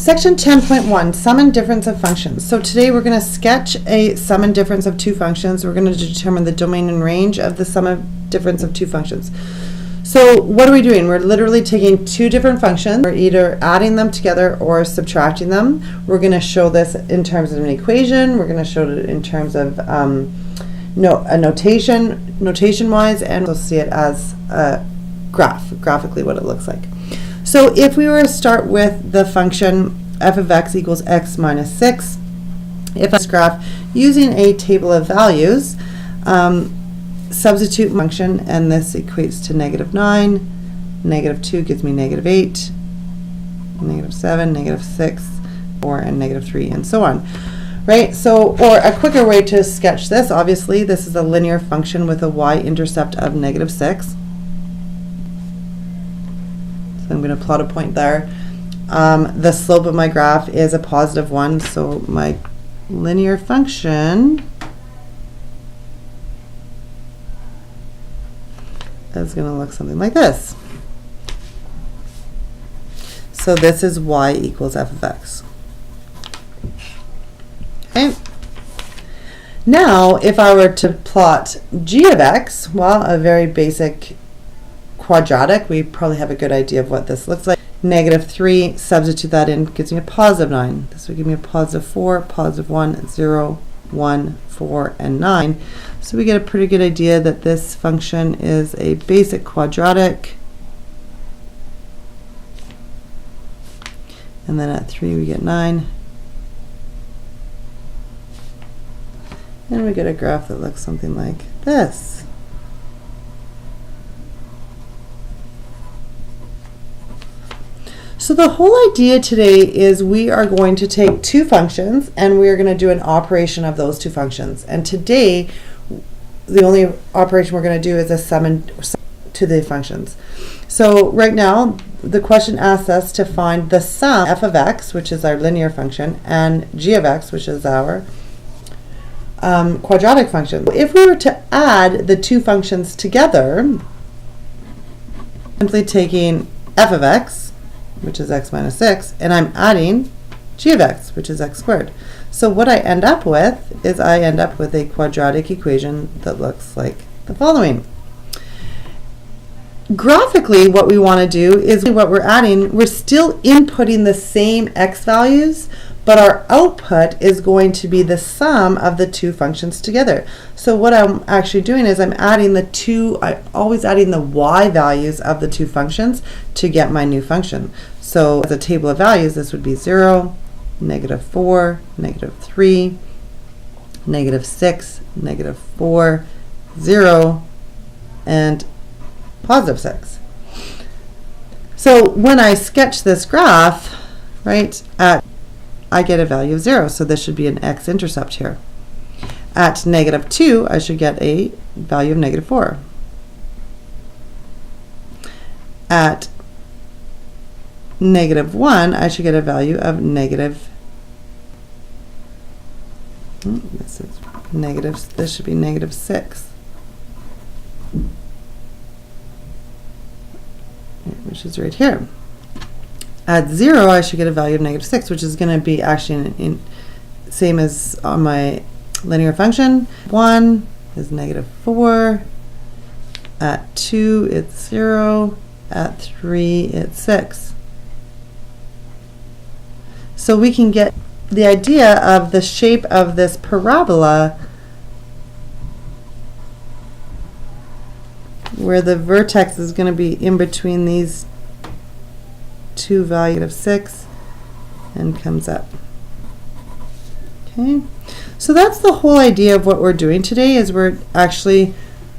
Section 10.1, sum and difference of functions. So today we're going to sketch a sum and difference of two functions. We're going to determine the domain and range of the sum and difference of two functions. So what are we doing? We're literally taking two different functions. We're either adding them together or subtracting them. We're going to show this in terms of an equation. We're going to show it in terms of a notation-wise, and we'll see it as a graphically what it looks like. So if we were to start with the function f of x equals x minus 6, if I graph using a table of values, substitute function, and this equates to -9, -2 gives me -8, -7, -6, 4, and -3, and so on. Right? So, or a quicker way to sketch this, obviously, this is a linear function with a y-intercept of -6. So I'm going to plot a point there. The slope of my graph is a +1, so my linear function is going to look something like this. So this is y equals f of x. Okay. Now, if I were to plot g of x, well, a very basic quadratic, we probably have a good idea of what this looks like. -3, substitute that in, gives me a +9. This would give me a +4, +1, 0, 1, 4, and 9. So we get a pretty good idea that this function is a basic quadratic. And then at 3 we get 9. And we get a graph that looks something like this. So the whole idea today is we are going to take two functions and we are going to do an operation of those two functions. And today, the only operation we're going to do is a sum to the functions. So right now, the question asks us to find the sum f of x, which is our linear function, and g of x, which is our quadratic function. If we were to add the two functions together, simply taking f of x, which is x minus 6, and I'm adding g of x, which is x squared. So what I end up with is I end up with a quadratic equation that looks like the following. Graphically, what we want to do is what we're adding, we're still inputting the same x values, but our output is going to be the sum of the two functions together. So what I'm actually doing is I'm always adding the y values of the two functions to get my new function. So as a table of values, this would be 0, -4, -3, -6, -4, 0, and +6. So when I sketch this graph, right, I get a value of 0, so this should be an x-intercept here. At -2, I should get a value of -4. At -1, I should get a value of this should be -6. Which is right here. At 0, I should get a value of -6, which is going to be actually same as on my linear function. 1 is -4. At 2, it's 0. At 3, it's 6. So we can get the idea of the shape of this parabola where the vertex is going to be in between these two values of 6 and comes up. Okay, so that's the whole idea of what we're doing today, is we're actually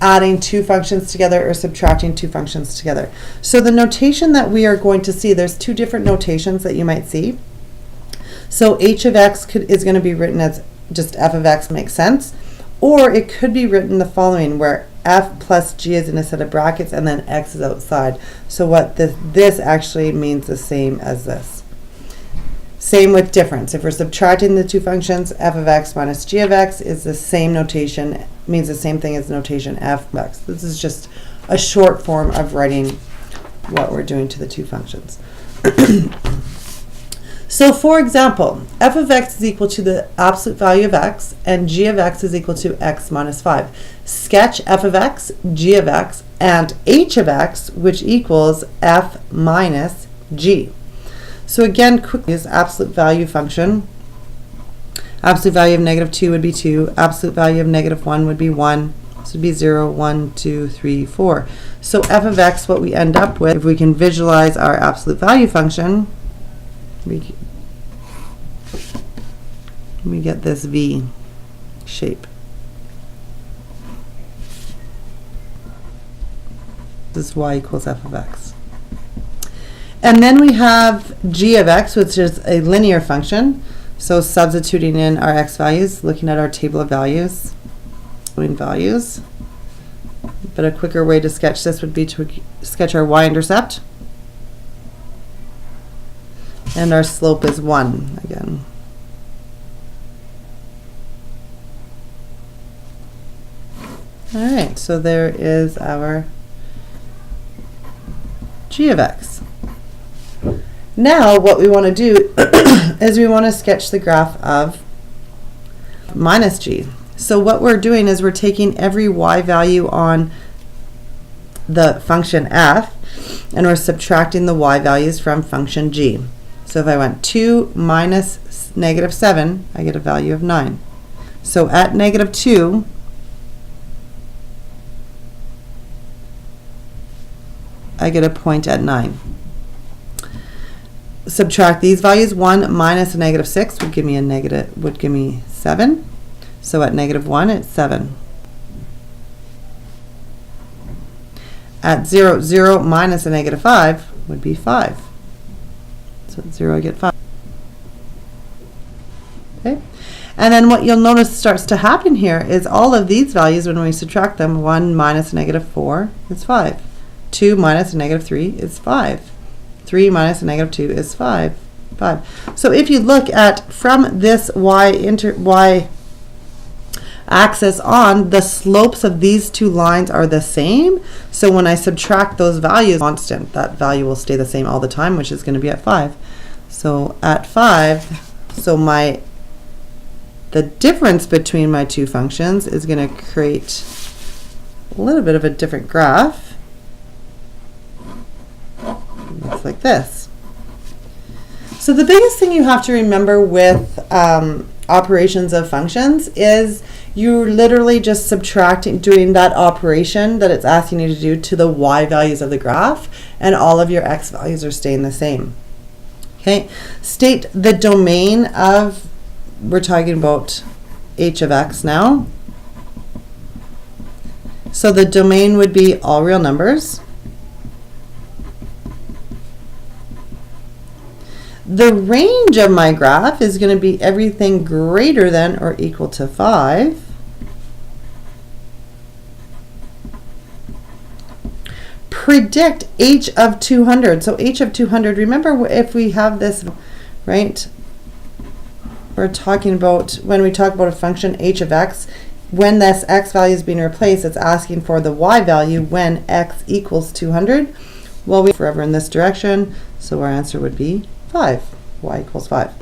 adding two functions together or subtracting two functions together. So the notation that we are going to see, there's two different notations that you might see. So h of x is going to be written as just f of x, makes sense, or it could be written the following, where f plus g is in a set of brackets and then x is outside. So what this actually means the same as this. Same with difference. If we're subtracting the two functions, f of x minus g of x is the same notation, means the same thing as notation f of x. This is just a short form of writing what we're doing to the two functions. So for example, f of x is equal to the absolute value of x, and g of x is equal to x minus 5. Sketch f of x, g of x, and h of x, which equals f minus g. So again, quickly, is absolute value function. Absolute value of negative 2 would be 2. Absolute value of negative 1 would be 1. This would be 0, 1, 2, 3, 4. So f of x, what we end up with, if we can visualize our absolute value function, we get this V shape. This is y equals f of x. And then we have g of x, which is a linear function. So substituting in our x values, looking at our table of values, but a quicker way to sketch this would be to sketch our y-intercept. And our slope is 1 again. All right, so there is our g of x. Now what we want to do is we want to sketch the graph of minus g. So what we're doing is we're taking every y value on the function f, and we're subtracting the y values from function g. So if I went 2 minus negative 7, I get a value of 9. So at negative 2, I get a point at 9. Subtract these values. 1 minus a negative 6 would give me 7. So at negative 1, it's 7. At 0, 0 minus a negative 5 would be 5. So at 0, I get 5. Okay. And then what you'll notice starts to happen here is all of these values, when we subtract them, 1 minus a negative 4 is 5. 2 minus a negative 3 is 5. 3 minus a negative 2 is 5. 5. So if you look at from this y axis on, the slopes of these two lines are the same. So when I subtract those values, constant, that value will stay the same all the time, which is going to be at 5. So at 5, so the difference between my two functions is going to create a little bit of a different graph. Looks like this. So the biggest thing you have to remember with operations of functions is you're literally just subtracting, doing that operation that it's asking you to do to the y values of the graph, and all of your x values are staying the same. Okay, state the domain of, we're talking about h of x now. So the domain would be all real numbers. The range of my graph is going to be everything greater than or equal to 5. Predict h of 200. So h of 200, remember if we have this, right? We're talking about, when we talk about a function h of x, when this x value is being replaced, it's asking for the y value when x equals 200. Well, we forever in this direction, so our answer would be 5. Y equals 5.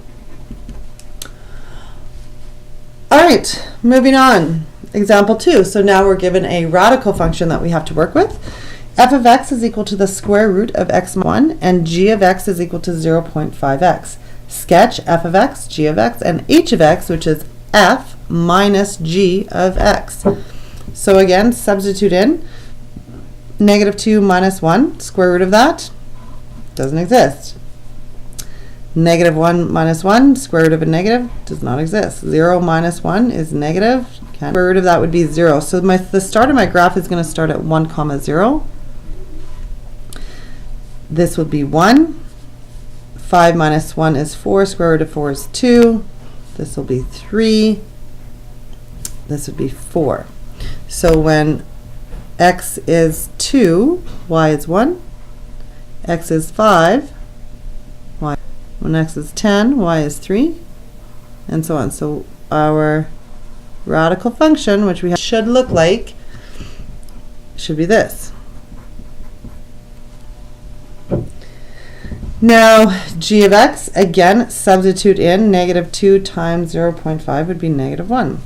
All right, moving on. Example 2. So now we're given a radical function that we have to work with. F of x is equal to the square root of x minus 1, and g of x is equal to 0.5x. Sketch f of x, g of x, and h of x, which is f minus g of x. So again, substitute in negative 2 minus 1, square root of that, doesn't exist. Negative 1 minus 1, square root of a negative, does not exist. 0 minus 1 is negative. Square root of that would be 0. So the start of my graph is going to start at 1 comma 0. This would be 1. 5 minus 1 is 4. Square root of 4 is 2. This will be 3. This would be 4. So when x is 2, y is 1. X is 5. When x is 10, y is 3, and so on. So our radical function, which we should look like, should be this. Now, g of x, again, substitute in negative 2 times 0.5 would be negative 1.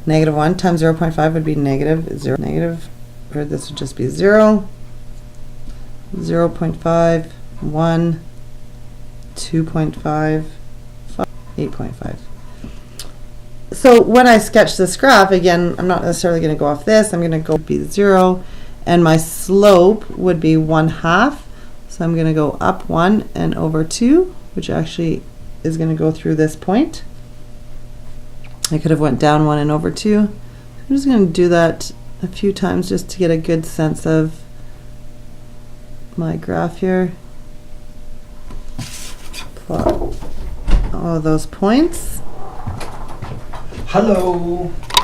Negative 1 times 0.5 would be negative 0, negative, or this would just be 0, 0.5, 1, 2.5, 8.5. So when I sketch this graph, again, I'm not necessarily going to go off this. I'm going to go be 0, and my slope would be 1/2. So I'm going to go up 1 and over 2, which actually is going to go through this point. I could have went down 1 and over 2. I'm just going to do that a few times just to get a good sense of my graph here. Plot all of those points. Hello.